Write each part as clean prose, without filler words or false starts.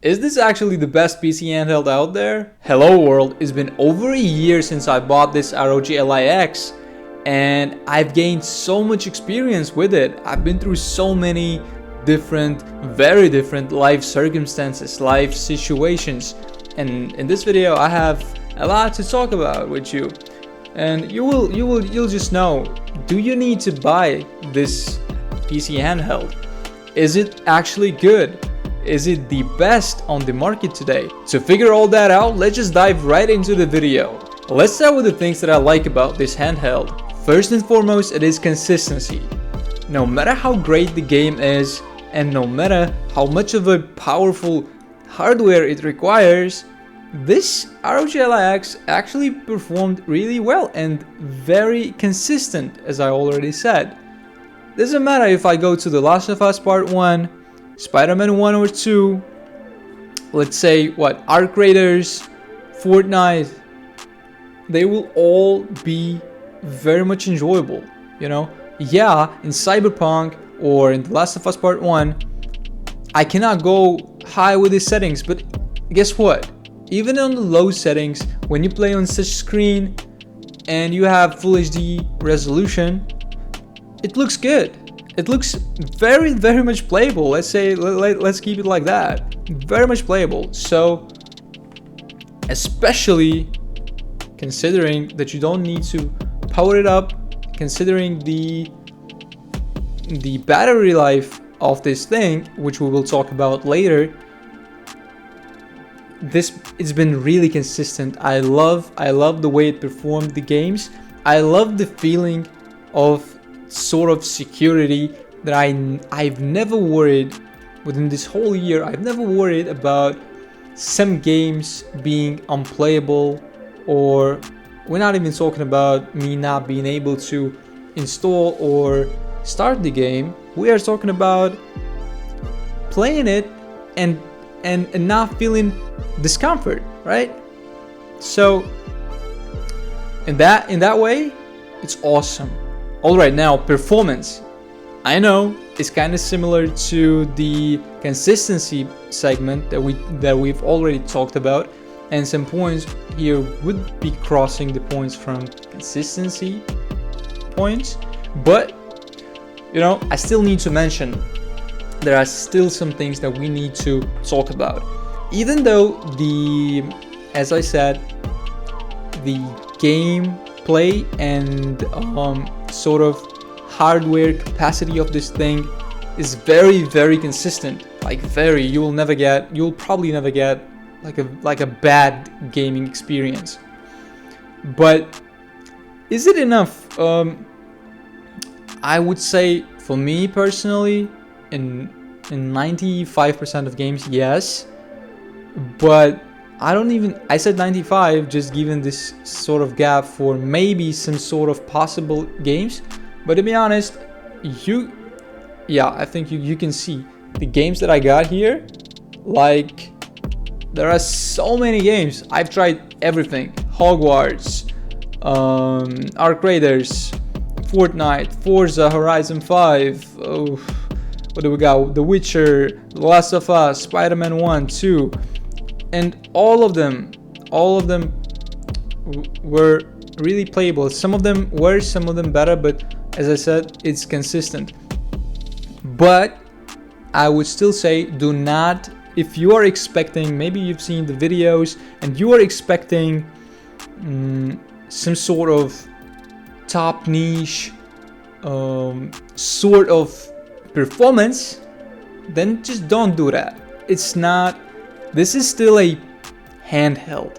Is this actually the best PC handheld out there? Hello world, it's been over a year since I bought this ROG ALLY X and I've gained so much experience with it. I've been through so many different, very different life circumstances, life situations, and in this video I have a lot to talk about with you. And you'll just know, do you need to buy this PC handheld? Is it actually good? Is it the best on the market today? To figure all that out, let's just dive right into the video. Let's start with the things that I like about this handheld. First and foremost, it is consistency. No matter how great the game is, and no matter how much of a powerful hardware it requires, this ROG ALLY X actually performed really well and very consistent, as I already said. Doesn't matter if I go to The Last of Us Part 1, Spider-Man 1 or 2, let's say what, Arc Raiders, Fortnite, they will all be very much enjoyable, you know? Yeah, in Cyberpunk or in The Last of Us Part 1, I cannot go high with the settings, but guess what? Even on the low settings, when you play on such screen and you have Full HD resolution, it looks good. It looks very much playable. Let's say, let's keep it like that. Very much playable. So, especially considering that you don't need to power it up, considering the battery life of this thing, which we will talk about later, it's been really consistent. I love the way it performed the games. I love the feeling of sort of security that I've never worried within this whole year. I've never worried about some games being unplayable, or we're not even talking about me not being able to install or start the game. We are talking about playing it and not feeling discomfort, right? So in that way, it's awesome. Alright, now performance. I know it's kind of similar to the consistency segment that we've already talked about, and some points here would be crossing the points from consistency points, but you know, I still need to mention there are still some things that we need to talk about. Even though as I said, the gameplay and sort of hardware capacity of this thing is very consistent. Like you'll probably never get like a bad gaming experience. But is it enough? I would say for me personally, in 95% of games, yes. But I said 95 just given this sort of gap for maybe some sort of possible games. But to be honest, I think you can see the games that I got here. Like, there are so many games. I've tried everything. Hogwarts, Arc Raiders, Fortnite, Forza Horizon 5. Oh, what do we got? The Witcher, The Last of Us, Spider-Man 1, 2. And all of them were really playable. Some of them worse, some of them better, but as I said, it's consistent. But I would still say, do not, if you are expecting, maybe you've seen the videos and you are expecting some sort of top niche sort of performance, then just don't do that. It's not. This is still a handheld,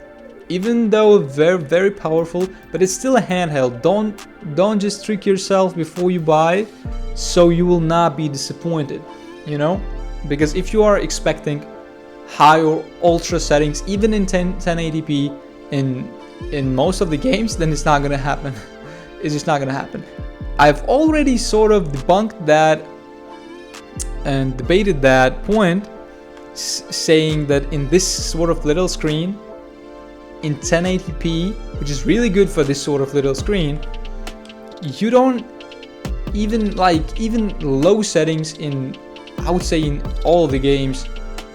even though very powerful, but it's still a handheld. Don't just trick yourself before you buy, so you will not be disappointed, you know? Because if you are expecting high or ultra settings, even in 1080p in most of the games, then it's not gonna happen. It's just not gonna happen. I've already sort of debunked that and debated that point, saying that in this sort of little screen, in 1080p, which is really good for this sort of little screen, you don't even low settings in, I would say in all of the games,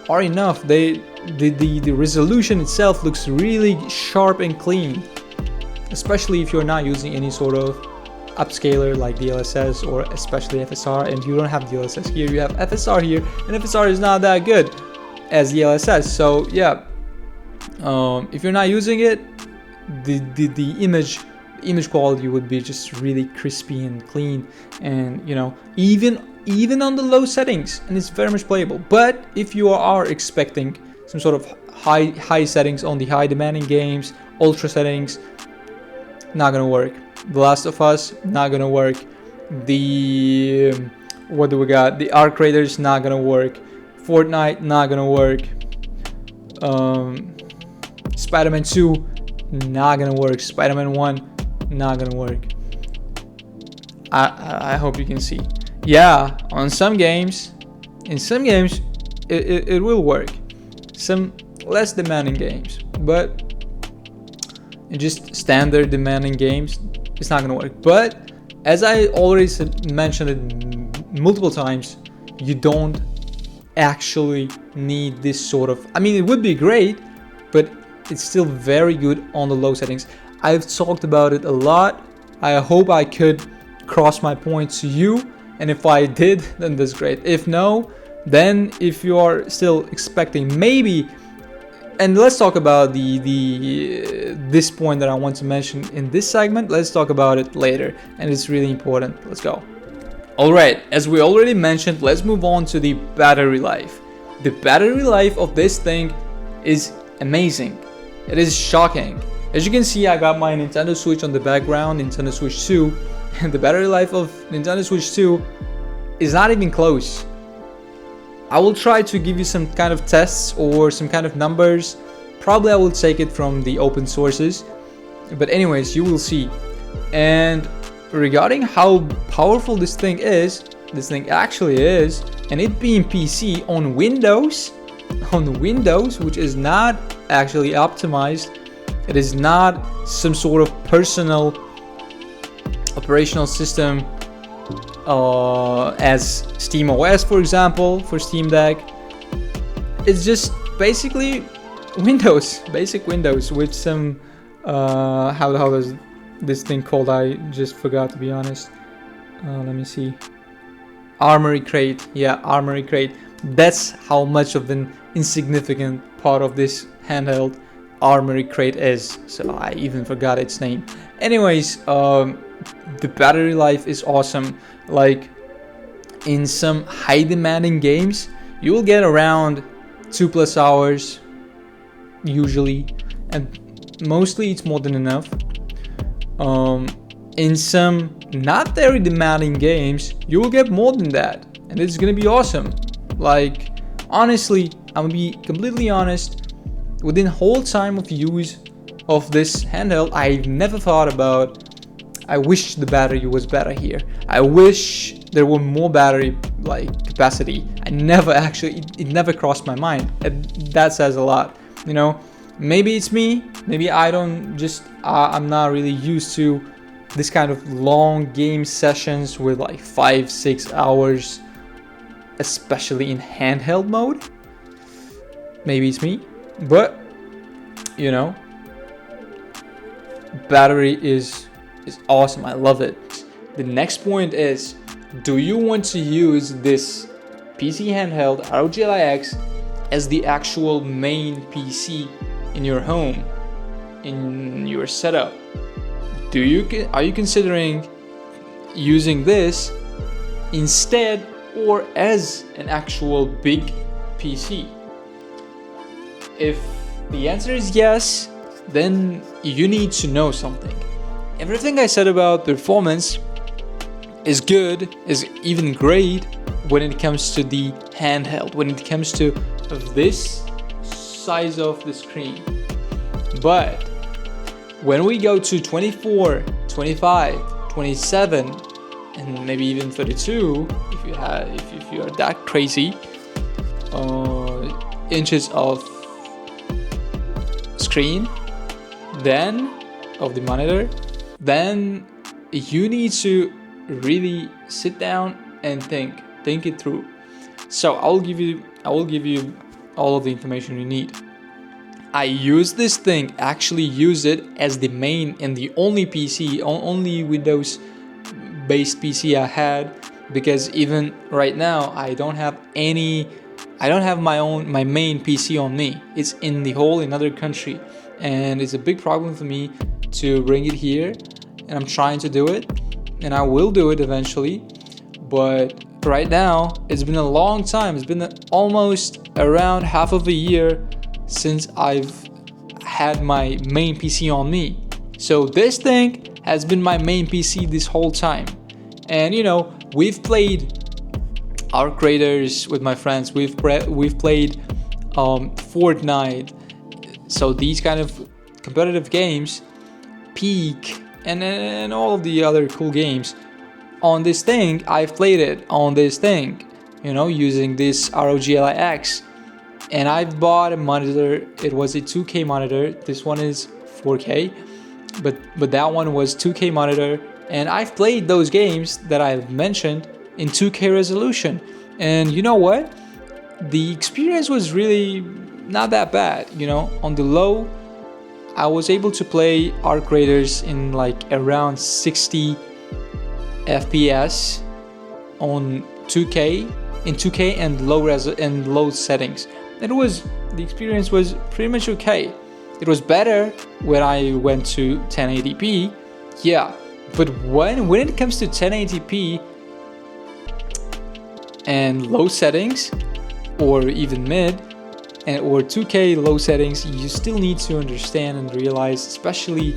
are enough. The resolution itself looks really sharp and clean, especially if you're not using any sort of upscaler like DLSS or especially FSR, and you don't have DLSS here, you have FSR here, and FSR is not that good as DLSS. So yeah, if you're not using it, the image quality would be just really crispy and clean, and you know, even on the low settings, and it's very much playable. But if you are expecting some sort of high settings on the high demanding games, ultra settings, not gonna work. The Last of Us, not gonna work. The what do we got? The Arc Raiders, not gonna work. Fortnite, not gonna work. Spider-Man 2, not gonna work. Spider-Man 1, not gonna work. I hope you can see. Yeah, on some games, in some games, it will work. Some less demanding games, but in just standard demanding games, it's not gonna work. But as I already mentioned it multiple times, you don't actually need this sort of, I mean, it would be great, but it's still very good on the low settings. I've talked about it a lot. I hope I could cross my point to you, and if I did, then that's great. If no, then if you are still expecting maybe, and let's talk about this point that I want to mention in this segment. Let's talk about it later, and it's really important. Let's go. Alright, as we already mentioned, let's move on to the battery life. The battery life of this thing is amazing. It is shocking. As you can see, I got my Nintendo Switch on the background, Nintendo Switch 2, and the battery life of Nintendo Switch 2 is not even close. I will try to give you some kind of tests or some kind of numbers. Probably I will take it from the open sources, but anyways, you will see. And regarding how powerful this thing actually is, and it being PC on Windows, which is not actually optimized, it is not some sort of personal operational system as SteamOS, for example, for Steam Deck. It's just basically Windows, basic Windows with some how does this thing called? I just forgot, to be honest. Let me see. Armory Crate. Yeah, Armory Crate. That's how much of an insignificant part of this handheld Armory Crate is. So I even forgot its name. Anyways, the battery life is awesome. Like in some high demanding games, you will get around 2+ hours usually, and mostly it's more than enough. In some not very demanding games, you will get more than that, and it's gonna be awesome. Like honestly, I'm gonna be completely honest, within the whole time of use of this handheld, I never thought about, I wish the battery was better here. I wish there were more battery capacity. I never actually, it never crossed my mind. And that says a lot, you know. Maybe it's me. Maybe I don't just, I'm not really used to this kind of long game sessions with like 5-6 hours, especially in handheld mode. Maybe it's me, but you know, battery is awesome. I love it. The next point is, do you want to use this PC handheld ROG ALLY X as the actual main PC in your home, in your setup? Are you considering using this instead or as an actual big PC? If the answer is yes, then you need to know something. Everything I said about performance is good, is even great when it comes to the handheld, when it comes to this size of the screen. But when we go to 24, 25, 27, and maybe even 32, if you are that crazy, inches of screen, then of the monitor, then you need to really sit down and think it through. So I will give you all of the information you need. I use this thing, actually use it as the main and the only PC, only Windows based PC I had, because even right now I don't have my main PC on me. It's in the whole another country, and it's a big problem for me to bring it here, and I'm trying to do it, and I will do it eventually. But right now, it's been a long time. It's been almost around half of a year since I've had my main PC on me. So this thing has been my main PC this whole time. And you know, we've played our creators with my friends. We've played Fortnite. So these kind of competitive games, Peak, and all of the other cool games on this thing. I've played it on this thing, you know, using this ROG ALLY X. And I've bought a monitor. It was a 2K monitor. This one is 4K, but that one was 2K monitor. And I've played those games that I've mentioned in 2K resolution. And you know what? The experience was really not that bad. You know, on the low, I was able to play Arc Raiders in like around 60 FPS on 2K, in 2K and low settings. The experience was pretty much okay. It was better when I went to 1080p, yeah. But when it comes to 1080p and low settings, or even mid, or 2K low settings, you still need to understand and realize, especially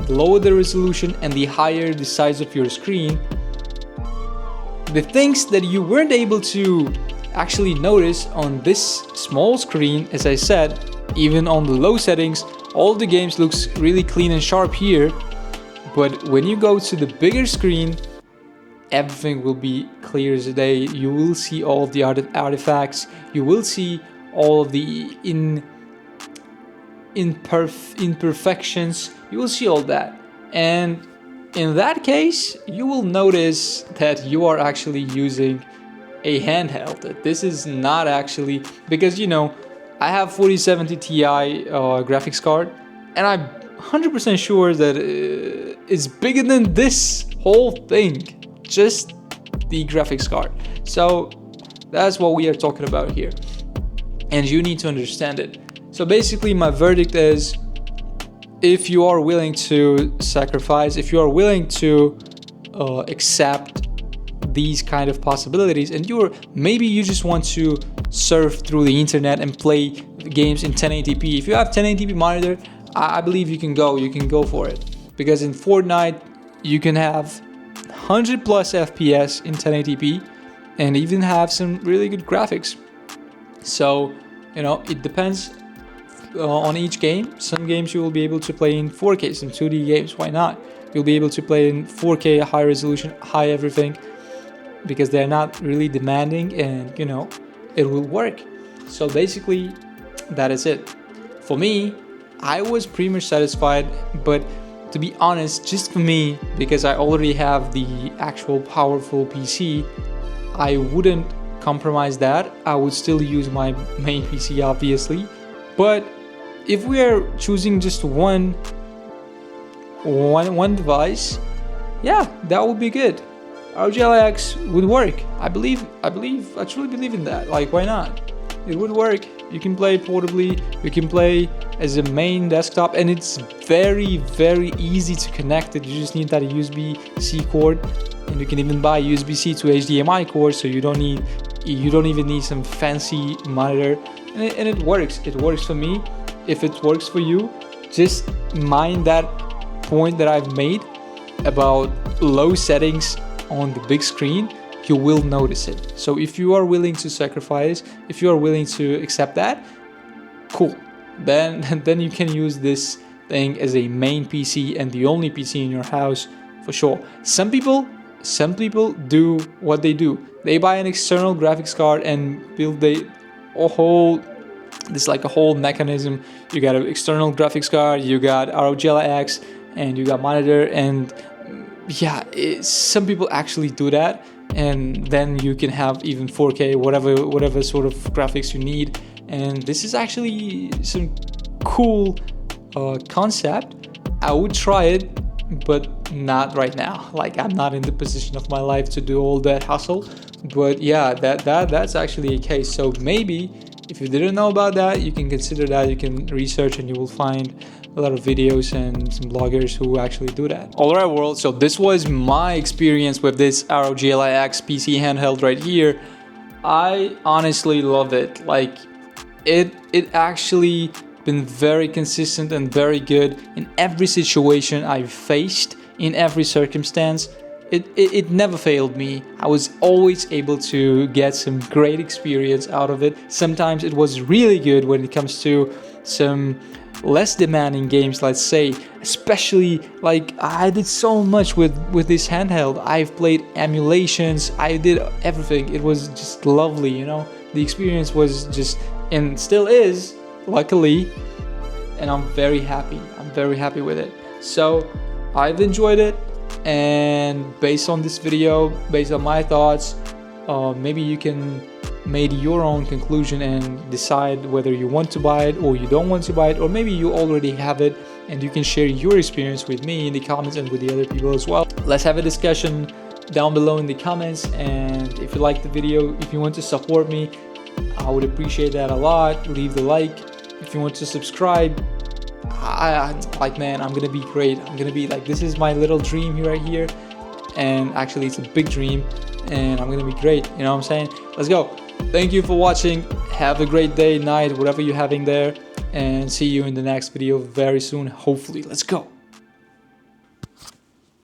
the lower the resolution and the higher the size of your screen, the things that you weren't able to actually notice on this small screen. As I said, even on the low settings, all the games looks really clean and sharp here, but when you go to the bigger screen, everything will be clear as day. You will see all of the artifacts, you will see all of the imperfections, you will see all that. And in that case, you will notice that you are actually using a handheld. This is not actually, because you know, I have 4070 Ti graphics card, and I'm 100% sure that it's bigger than this whole thing, just the graphics card. So that's what we are talking about here, and you need to understand it. So basically, my verdict is, if you are willing to sacrifice, if you are willing to accept these kind of possibilities, and maybe you just want to surf through the internet and play games in 1080p. If you have 1080p monitor, I believe you can go for it, because in Fortnite you can have 100 plus FPS in 1080p and even have some really good graphics. So you know, it depends on each game. Some games you will be able to play in 4K, some 2D games, why not? You'll be able to play in 4K, high resolution, high everything, because they're not really demanding, and you know, it will work. So basically, that is it. For me, I was pretty much satisfied, but to be honest, just for me, because I already have the actual powerful PC, I wouldn't compromise that. I would still use my main PC, obviously. But if we are choosing just one device, yeah, that would be good. ROG ALLY X would work. I truly believe in that. Like, why not? It would work. You can play portably, you can play as a main desktop, and it's very, very easy to connect it. You just need that USB-C cord, and you can even buy USB-C to HDMI cord, so you don't even need some fancy monitor, and it works. It works for me. If it works for you, just mind that point that I've made about low settings on the big screen. You will notice it. So if you are willing to sacrifice, if you are willing to accept that, cool. Then you can use this thing as a main PC and the only PC in your house for sure. Some people do what they do. They buy an external graphics card and build a whole mechanism. You got an external graphics card, you got ROG ALLY X, and you got monitor, and yeah, some people actually do that. And then you can have even 4K, whatever sort of graphics you need, and this is actually some cool concept. I would try it, but not right now. Like, I'm not in the position of my life to do all that hustle. But yeah, that's actually a case. So maybe if you didn't know about that, you can consider that. You can research and you will find a lot of videos and some bloggers who actually do that. Alright world, so this was my experience with this ROG ALLY X PC handheld right here. I honestly love it. Like, it actually been very consistent and very good in every situation I've faced, in every circumstance. It never failed me. I was always able to get some great experience out of it. Sometimes it was really good when it comes to some less demanding games, let's say. Especially, like, I did so much with this handheld. I've played emulations, I did everything. It was just lovely, you know. The experience was just, and still is, luckily, and I'm very happy. I'm very happy with it. So I've enjoyed it, and based on this video, based on my thoughts, maybe you can make your own conclusion and decide whether you want to buy it or you don't want to buy it, or maybe you already have it and you can share your experience with me in the comments and with the other people as well. Let's have a discussion down below in the comments, and if you like the video, if you want to support me, I would appreciate that a lot. Leave the like. If you want to subscribe, like, man, I'm gonna be great. I'm gonna be like, this is my little dream right here, and actually it's a big dream, and I'm gonna be great, you know what I'm saying? Let's go. Thank you for watching. Have a great day, night, whatever you're having there, and see you in the next video very soon, hopefully. Let's go.